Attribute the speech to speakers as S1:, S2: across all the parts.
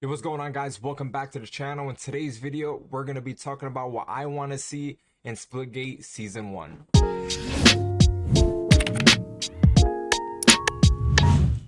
S1: Hey, what's going on, guys? Welcome back to the channel. In today's video, we're going to be talking about what I want to see in Splitgate Season 1.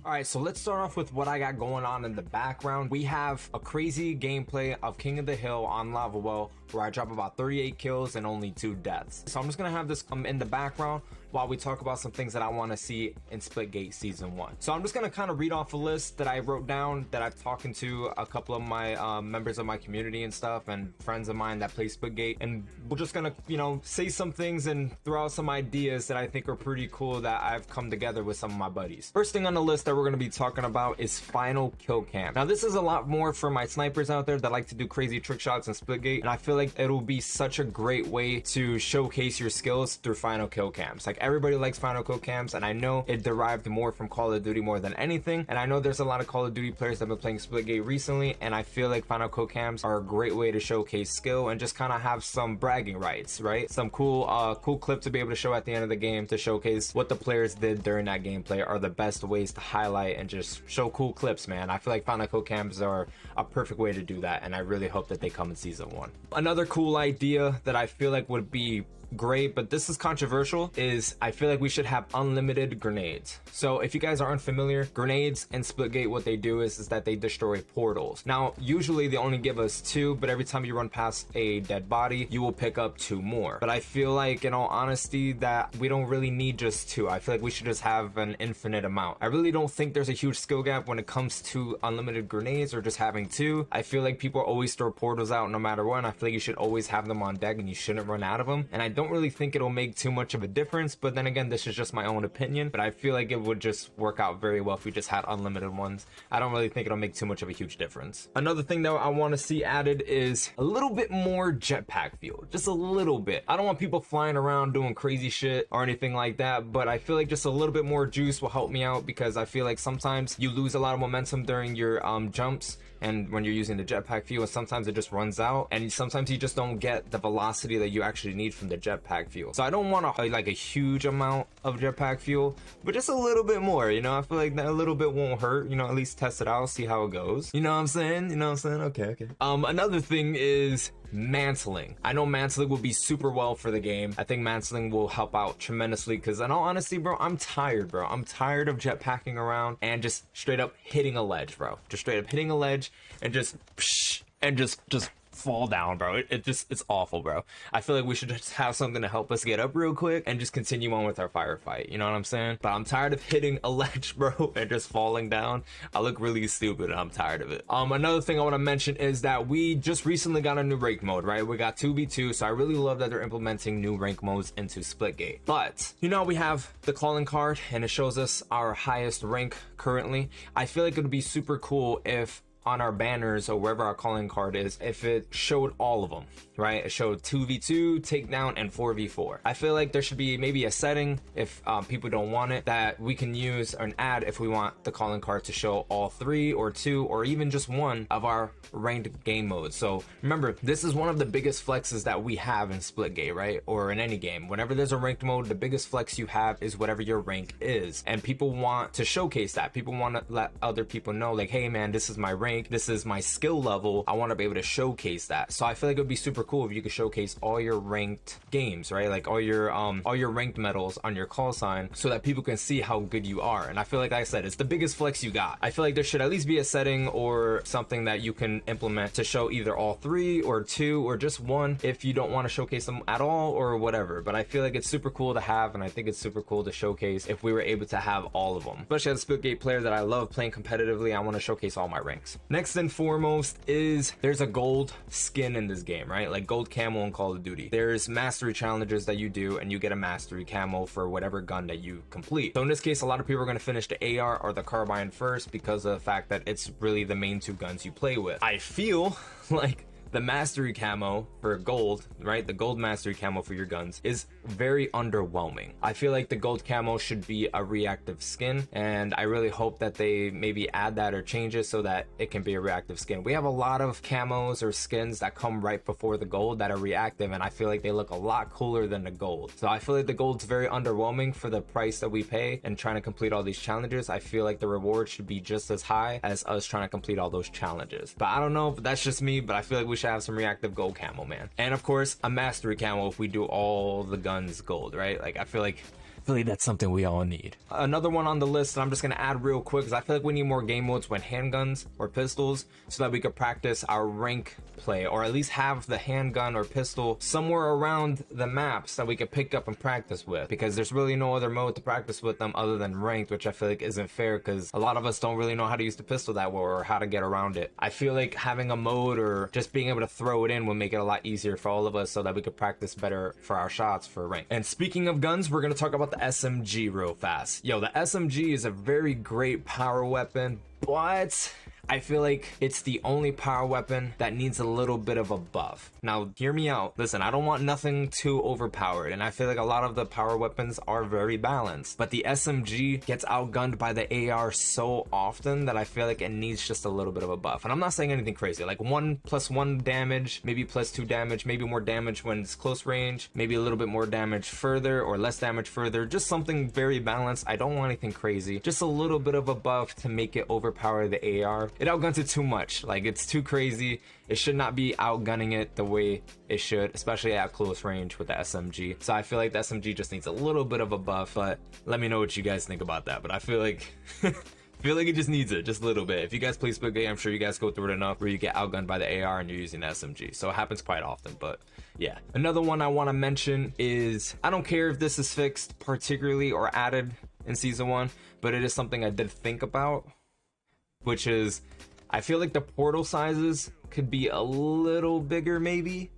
S1: Alright, so let's start off with what I got going on in the background. We have a crazy gameplay of King of the Hill on Lava Well, where I drop about 38 kills and only 2 deaths. So I'm just going to have this in the background while we talk about some things that I want to see in Splitgate Season 1. So I'm just going to kind of read off a list that I wrote down that I've talked to a couple of my members of my community and stuff, and friends of mine that play Splitgate, and we're just going to, say some things and throw out some ideas that I think are pretty cool that I've come together with some of my buddies. First thing on the list that we're going to be talking about is final kill cam. Now, this is a lot more for my snipers out there that like to do crazy trick shots in Splitgate, and I feel like it'll be such a great way to showcase your skills through final kill cams. Like, everybody likes final kill cams, and I know it derived more from Call of Duty more than anything, and I know there's a lot of Call of Duty players that have been playing Splitgate recently, and I feel like final kill cams are a great way to showcase skill and just kind of have some bragging rights, right? Some cool clip to be able to show at the end of the game to showcase what the players did during that gameplay are the best ways to highlight and just show cool clips, man. I feel like final kill cams are a perfect way to do that, and I really hope that they come in Season 1. Another cool idea that I feel like would be great, but this is controversial, is I feel like we should have unlimited grenades. So if you guys aren't familiar, grenades in Splitgate, what they do is that they destroy portals. Now, usually they only give us 2, but every time you run past a dead body, you will pick up 2 more. But I feel like, in all honesty, that we don't really need just 2. I feel like we should just have an infinite amount. I really don't think there's a huge skill gap when it comes to unlimited grenades or just having 2. I feel like people always throw portals out no matter what, and I feel like you should always have them on deck and you shouldn't run out of them. And I don't really think it'll make too much of a difference, but then again, this is just my own opinion, but I feel like it would just work out very well if we just had unlimited ones. I don't really think it'll make too much of a huge difference. Another thing that I want to see added is a little bit more jetpack fuel, just a little bit. I don't want people flying around doing crazy shit or anything like that, but I feel like just a little bit more juice will help me out, because I feel like sometimes you lose a lot of momentum during your jumps and when you're using the jetpack fuel, sometimes it just runs out, and sometimes you just don't get the velocity that you actually need from the jetpack fuel. So I don't want a huge amount of jetpack fuel, but just a little bit more, I feel like that a little bit won't hurt, at least test it out, see how it goes. You know what I'm saying? Okay. Another thing is Mantling. I know Mantling will be super well for the game. I think Mantling will help out tremendously, because in all honesty, bro, I'm tired, bro. I'm tired of jetpacking around and just straight up hitting a ledge, bro. Just straight up hitting a ledge and just fall down, bro. It's awful, bro. I feel like we should just have something to help us get up real quick and just continue on with our firefight. You know what I'm saying? But I'm tired of hitting a ledge, bro, and just falling down. I look really stupid and I'm tired of it. Another thing I want to mention is that we just recently got a new rank mode, right? We got 2v2, so I really love that they're implementing new rank modes into Splitgate. But we have the calling card and it shows us our highest rank currently. I feel like it would be super cool if on our banners or wherever our calling card is, if it showed all of them, right? It showed 2v2, takedown, and 4v4. I feel like there should be maybe a setting, if people don't want it, that we can use and add if we want the calling card to show all 3 or 2 or even just 1 of our ranked game modes. So remember, this is one of the biggest flexes that we have in Splitgate, right? Or in any game. Whenever there's a ranked mode, the biggest flex you have is whatever your rank is. And people want to showcase that. People want to let other people know, like, hey man, this is my rank, this is my skill level. I want to be able to showcase that. So I feel like it would be super cool if you could showcase all your ranked games, right? Like all your ranked medals on your call sign, so that people can see how good you are. And I feel like I said, it's the biggest flex you got. I feel like there should at least be a setting or something that you can implement to show either all 3 or 2 or just 1 if you don't want to showcase them at all or whatever. But I feel like it's super cool to have, and I think it's super cool to showcase if we were able to have all of them. Especially as a Splitgate player that I love playing competitively, I want to showcase all my ranks. Next and foremost is there's a gold skin in this game, right? Like gold camo in Call of Duty. There's mastery challenges that you do and you get a mastery camo for whatever gun that you complete. So in this case, a lot of people are going to finish the AR or the carbine first because of the fact that it's really the main 2 guns you play with. I feel like the mastery camo for gold, right? The gold mastery camo for your guns is very underwhelming. I feel like the gold camo should be a reactive skin, and I really hope that they maybe add that or change it so that it can be a reactive skin. We have a lot of camos or skins that come right before the gold that are reactive, and I feel like they look a lot cooler than the gold. So I feel like the gold's very underwhelming for the price that we pay and trying to complete all these challenges. I feel like the reward should be just as high as us trying to complete all those challenges. But I don't know if that's just me, but I feel like we should have some reactive gold camo, man. And of course, a mastery camo if we do all the guns gold, right? Like I feel like that's something we all need. Another one on the list that I'm just gonna add real quick is I feel like we need more game modes with handguns or pistols so that we could practice our rank play, or at least have the handgun or pistol somewhere around the maps that we could pick up and practice with, because there's really no other mode to practice with them other than ranked, which I feel like isn't fair because a lot of us don't really know how to use the pistol that well or how to get around it. I feel like having a mode or just being able to throw it in would make it a lot easier for all of us so that we could practice better for our shots for rank. And speaking of guns, we're gonna talk about the SMG real fast. Yo, the SMG is a very great power weapon, but I feel like it's the only power weapon that needs a little bit of a buff. Now, hear me out. Listen, I don't want nothing too overpowered, and I feel like a lot of the power weapons are very balanced, but the SMG gets outgunned by the AR so often that I feel like it needs just a little bit of a buff. And I'm not saying anything crazy, like 1+1 damage, maybe +2 damage, maybe more damage when it's close range, maybe a little bit more damage further or less damage further, just something very balanced. I don't want anything crazy, just a little bit of a buff to make it overpower the AR. It outguns it too much, like it's too crazy. It should not be outgunning it the way it should, especially at close range with the SMG. So I feel like the SMG just needs a little bit of a buff, but let me know what you guys think about that. But I feel like it just needs it just a little bit. If you guys play Splitgate, I'm sure you guys go through it enough where you get outgunned by the AR and you're using the SMG. So it happens quite often, but yeah. Another one I want to mention is, I don't care if this is fixed particularly or added in season 1, but it is something I did think about, which is I feel like the portal sizes could be a little bigger maybe.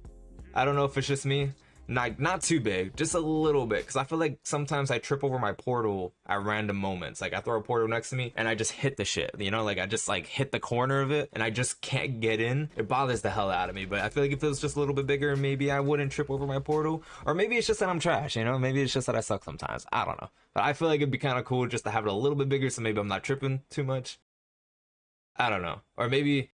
S1: I don't know if it's just me. Not too big, just a little bit, because I feel like sometimes I trip over my portal at random moments. Like I throw a portal next to me and I just hit the shit, you know, like I just like hit the corner of it and I just can't get in. It bothers the hell out of me. But I feel like if it was just a little bit bigger, maybe I wouldn't trip over my portal. Or maybe it's just that I'm trash, you know, maybe it's just that I suck sometimes. I don't know, but I feel like it'd be kind of cool just to have it a little bit bigger so maybe I'm not tripping too much. I don't know. Or maybe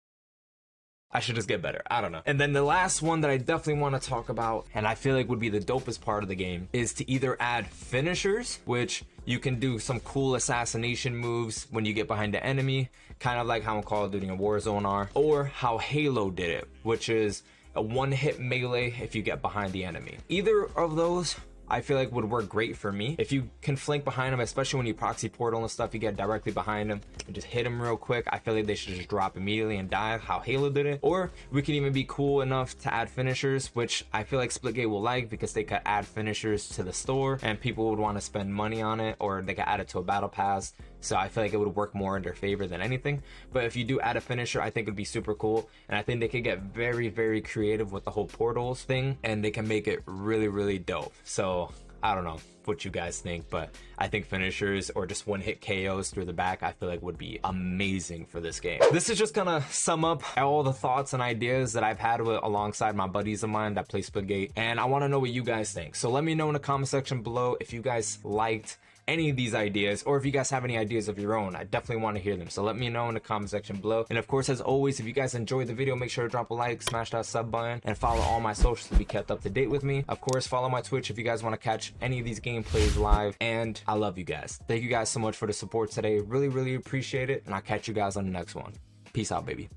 S1: I should just get better. I don't know. And then the last one that I definitely want to talk about, and I feel like would be the dopest part of the game, is to either add finishers, which you can do some cool assassination moves when you get behind the enemy, kind of like how Call of Duty and Warzone are, or how Halo did it, which is a one-hit melee if you get behind the enemy. Either of those I feel like would work great for me. If you can flank behind him, especially when you proxy portal and stuff, you get directly behind him and just hit him real quick. I feel like they should just drop immediately and die, how Halo did it. Or we can even be cool enough to add finishers, which I feel like Splitgate will like, because they could add finishers to the store and people would want to spend money on it, or they could add it to a battle pass. So I feel like it would work more in their favor than anything. But if you do add a finisher, I think it'd be super cool. And I think they could get very, very creative with the whole portals thing, and they can make it really, really dope. So I don't know what you guys think, but I think finishers or just one-hit KOs through the back, I feel like would be amazing for this game. This is just gonna sum up all the thoughts and ideas that I've had alongside my buddies of mine that play Splitgate, and I want to know what you guys think. So let me know in the comment section below if you guys liked any of these ideas, or if you guys have any ideas of your own. I definitely want to hear them, so let me know in the comment section below. And of course, as always, if you guys enjoyed the video, make sure to drop a like, smash that sub button, and follow all my socials to be kept up to date with me. Of course, follow my Twitch if you guys want to catch any of these gameplays live, and I love you guys. Thank you guys so much for the support today. Really, really appreciate it, and I'll catch you guys on the next one. Peace out, baby.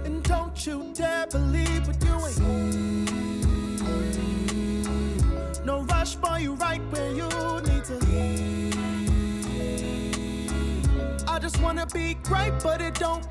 S1: And don't you dare believe what you ain't. No rush, boy, you right where you need to. I just wanna be great, but it don't